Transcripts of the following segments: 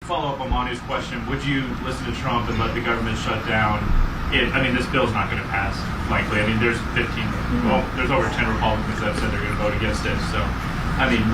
Follow up on Manu's question, would you listen to Trump and let the government shut down? This bill's not going to pass, likely. There's 15, well, there's over 10 Republicans that have said they're going to vote against it. So,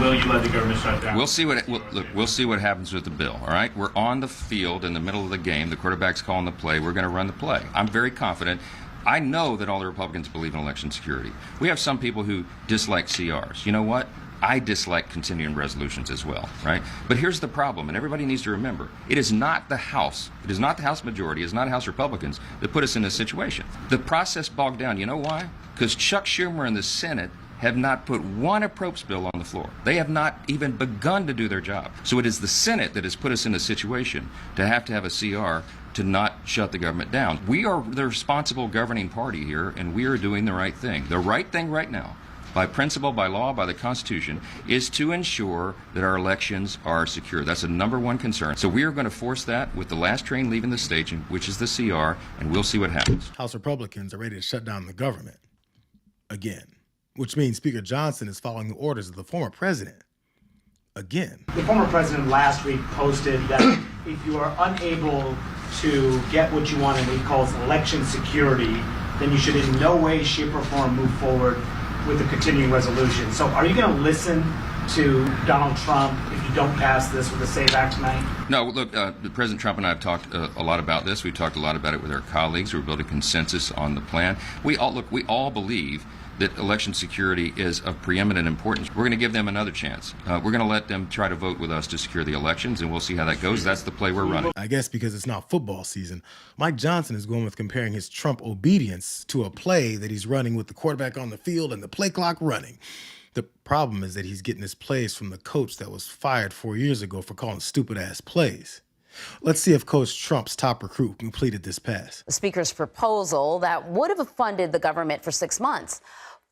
will you let the government shut down? We'll see we'll see what happens with the bill, all right? We're on the field in the middle of the game. The quarterback's calling the play. We're going to run the play. I'm very confident. I know that all the Republicans believe in election security. We have some people who dislike CRs. You know what? I dislike continuing resolutions as well, right? But here's the problem, and everybody needs to remember, it is not the House. It is not the House majority. It is not House Republicans that put us in this situation. The process bogged down. You know why? Because Chuck Schumer and the Senate have not put one appropriations bill on the floor. They have not even begun to do their job. So it is the Senate that has put us in a situation to have a CR to not shut the government down. We are the responsible governing party here, and we are doing the right thing. The right thing right now, by principle, by law, by the Constitution, is to ensure that our elections are secure. That's the number one concern. So we are going to force that with the last train leaving the station, which is the CR, and we'll see what happens. House Republicans are ready to shut down the government again, which means Speaker Johnson is following the orders of the former president again. The former president last week posted that if you are unable to get what you want in what he calls election security, then you should in no way, shape, or form move forward with the continuing resolution. So are you going to listen to Donald Trump if you don't pass this with the SAVE Act tonight? No, look, President Trump and I have talked a lot about this. We've talked a lot about it with our colleagues. We're building consensus on the plan. We all believe that election security is of preeminent importance. We're going to give them another chance. We're going to let them try to vote with us to secure the elections, and we'll see how that goes. That's the play we're running. I guess because it's not football season, Mike Johnson is going with comparing his Trump obedience to a play that he's running with the quarterback on the field and the play clock running. The problem is that he's getting his plays from the coach that was fired 4 years ago for calling stupid-ass plays. Let's see if Coach Trump's top recruit completed this pass. The Speaker's proposal that would have funded the government for 6 months.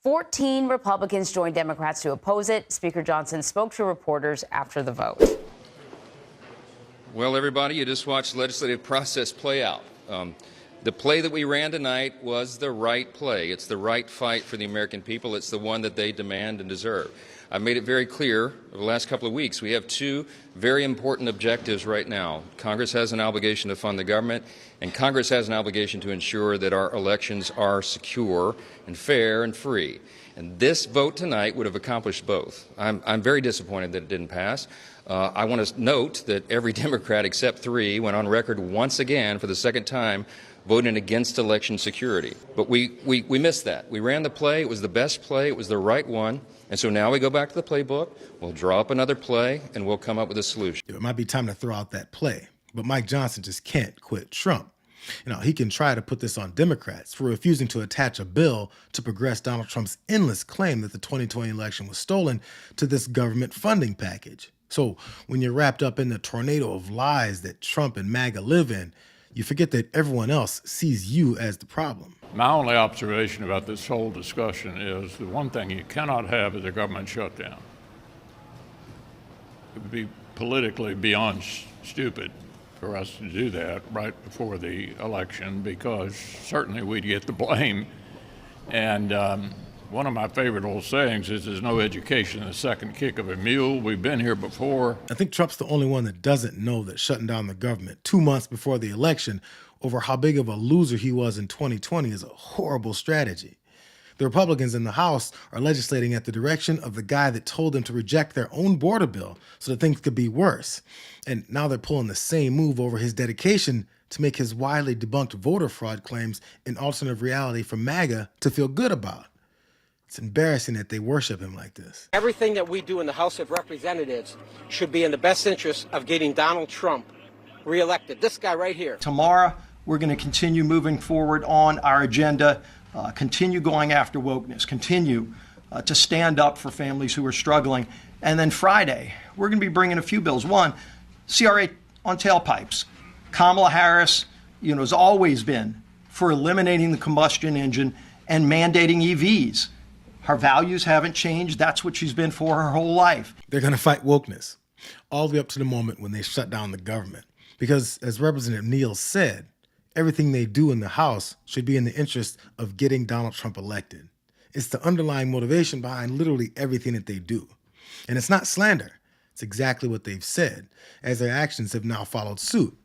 14 Republicans joined Democrats to oppose it. Speaker Johnson spoke to reporters after the vote. Well, everybody, you just watched the legislative process play out. The play that we ran tonight was the right play. It's the right fight for the American people. It's the one that they demand and deserve. I've made it very clear over the last couple of weeks we have two very important objectives right now. Congress has an obligation to fund the government, and Congress has an obligation to ensure that our elections are secure and fair and free. And this vote tonight would have accomplished both. I'm very disappointed that it didn't pass. I want to note that every Democrat except 3 went on record once again for the second time voting against election security. But we missed that. We ran the play. It was the best play. It was the right one. And so now we go back to the playbook. We'll draw up another play, and we'll come up with a solution. It might be time to throw out that play, but Mike Johnson just can't quit Trump. He can try to put this on Democrats for refusing to attach a bill to progress Donald Trump's endless claim that the 2020 election was stolen to this government funding package. So when you're wrapped up in the tornado of lies that Trump and MAGA live in, you forget that everyone else sees you as the problem. My only observation about this whole discussion is the one thing you cannot have is a government shutdown. It would be politically beyond stupid for us to do that right before the election, because certainly we'd get the blame. And one of my favorite old sayings is there's no education in the second kick of a mule. We've been here before. I think Trump's the only one that doesn't know that shutting down the government 2 months before the election over how big of a loser he was in 2020 is a horrible strategy. The Republicans in the House are legislating at the direction of the guy that told them to reject their own border bill so that things could be worse. And now they're pulling the same move over his dedication to make his widely debunked voter fraud claims an alternative reality for MAGA to feel good about. It's embarrassing that they worship him like this. Everything that we do in the House of Representatives should be in the best interest of getting Donald Trump reelected. This guy right here. Tomorrow, we're going to continue moving forward on our agenda, continue going after wokeness, continue to stand up for families who are struggling. And then Friday, we're going to be bringing a few bills. One, CRA on tailpipes. Kamala Harris, has always been for eliminating the combustion engine and mandating EVs. Her values haven't changed. That's what she's been for her whole life. They're going to fight wokeness all the way up to the moment when they shut down the government. Because as Representative Neal said, everything they do in the House should be in the interest of getting Donald Trump elected. It's the underlying motivation behind literally everything that they do. And it's not slander. It's exactly what they've said, as their actions have now followed suit.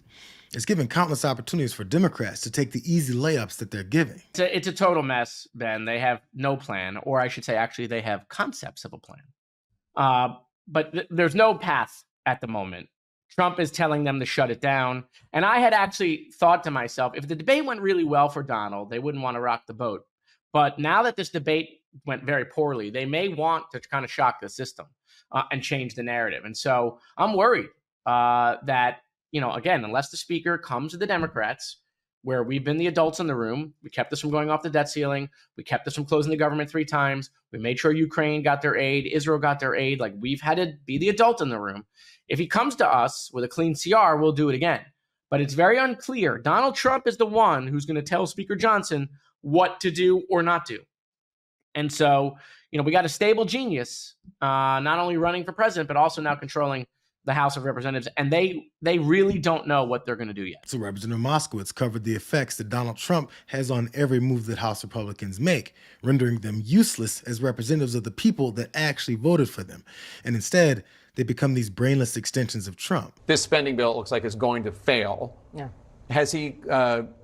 It's given countless opportunities for Democrats to take the easy layups that they're giving. It's a total mess, Ben. They have no plan, or I should say, actually, they have concepts of a plan. But there's no path at the moment. Trump is telling them to shut it down. And I had actually thought to myself, if the debate went really well for Donald, they wouldn't want to rock the boat. But now that this debate went very poorly, they may want to kind of shock the system and change the narrative. And so I'm worried that, again, unless the speaker comes to the Democrats, where we've been the adults in the room, we kept this from going off the debt ceiling, we kept this from closing the government 3 times, we made sure Ukraine got their aid, Israel got their aid, like we've had to be the adult in the room. If he comes to us with a clean CR, we'll do it again. But it's very unclear. Donald Trump is the one who's going to tell Speaker Johnson what to do or not do. And so, we got a stable genius, not only running for president, but also now controlling the House of Representatives, and they really don't know what they're going to do yet. So Representative Moskowitz covered the effects that Donald Trump has on every move that House Republicans make, rendering them useless as representatives of the people that actually voted for them. And instead, they become these brainless extensions of Trump. This spending bill, it looks like, is going to fail. Yeah. Has he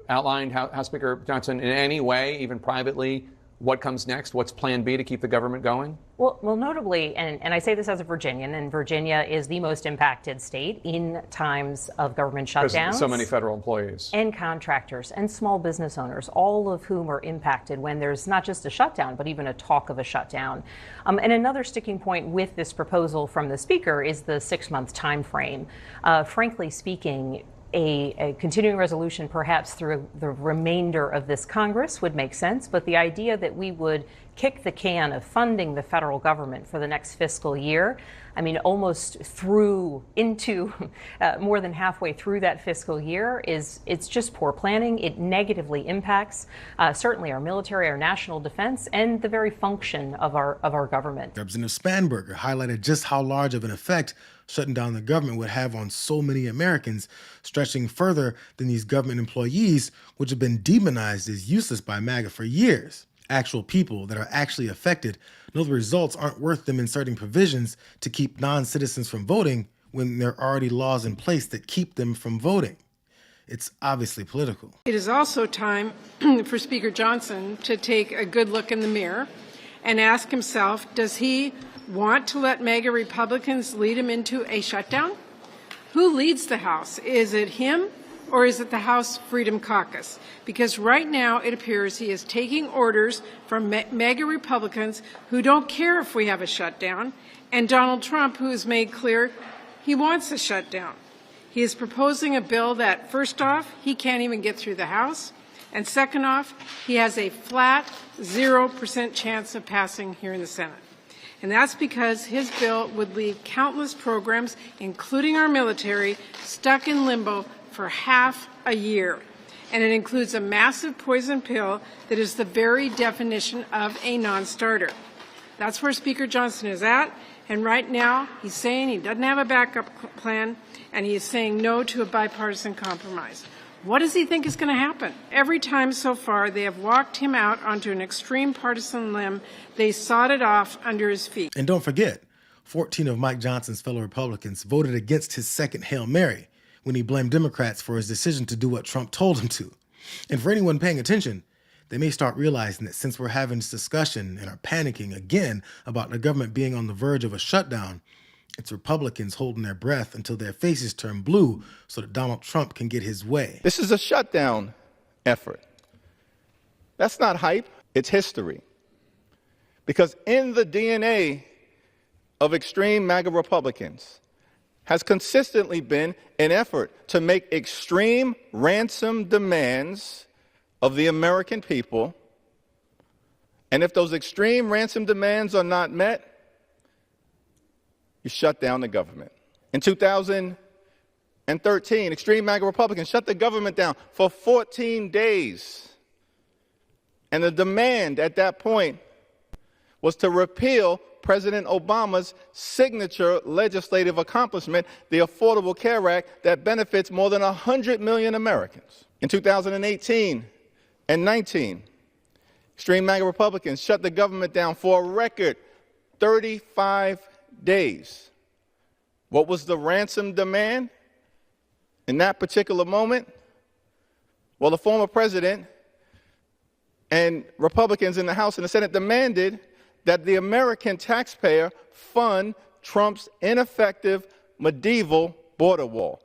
outlined, House Speaker Johnson, in any way, even privately, what comes next? What's plan B to keep the government going? Well, notably, and I say this as a Virginian, and Virginia is the most impacted state in times of government shutdowns. There's so many federal employees. And contractors and small business owners, all of whom are impacted when there's not just a shutdown, but even a talk of a shutdown. And another sticking point with this proposal from the Speaker is the 6-month time frame. Frankly speaking, a continuing resolution perhaps through the remainder of this Congress would make sense, but the idea that we would kick the can of funding the federal government for the next fiscal year, almost through into more than halfway through that fiscal year, it's just poor planning. It negatively impacts certainly our military, our national defense, and the very function of our government. Representative Spanberger highlighted just how large of an effect shutting down the government would have on so many Americans, stretching further than these government employees, which have been demonized as useless by MAGA for years. Actual people that are actually affected know the results aren't worth them inserting provisions to keep non-citizens from voting when there are already laws in place that keep them from voting. It's obviously political. It is also time for Speaker Johnson to take a good look in the mirror and ask himself, does he want to let MAGA Republicans lead him into a shutdown? Who leads the House? Is it him or is it the House Freedom Caucus? Because right now it appears he is taking orders from MAGA Republicans who don't care if we have a shutdown, and Donald Trump, who has made clear he wants a shutdown. He is proposing a bill that, first off, he can't even get through the House, and second off, he has a flat 0% chance of passing here in the Senate. And that's because his bill would leave countless programs, including our military, stuck in limbo for half a year. And it includes a massive poison pill that is the very definition of a non-starter. That's where Speaker Johnson is at. And right now, he's saying he doesn't have a backup plan, and he is saying no to a bipartisan compromise. What does he think is going to happen? Every time so far they have walked him out onto an extreme partisan limb, they sawed it off under his feet. And don't forget, 14 of Mike Johnson's fellow Republicans voted against his second Hail Mary when he blamed Democrats for his decision to do what Trump told him to. And for anyone paying attention, they may start realizing that since we're having this discussion and are panicking again about the government being on the verge of a shutdown, it's Republicans holding their breath until their faces turn blue so that Donald Trump can get his way. This is a shutdown effort. That's not hype, it's history. Because in the DNA of extreme MAGA Republicans has consistently been an effort to make extreme ransom demands of the American people. And if those extreme ransom demands are not met, you shut down the government. In 2013, extreme MAGA Republicans shut the government down for 14 days. And the demand at that point was to repeal President Obama's signature legislative accomplishment, the Affordable Care Act, that benefits more than 100 million Americans. In 2018 and 19, extreme MAGA Republicans shut the government down for a record 35 days. What was the ransom demand in that particular moment? Well, the former president and Republicans in the House and the Senate demanded that the American taxpayer fund Trump's ineffective medieval border wall.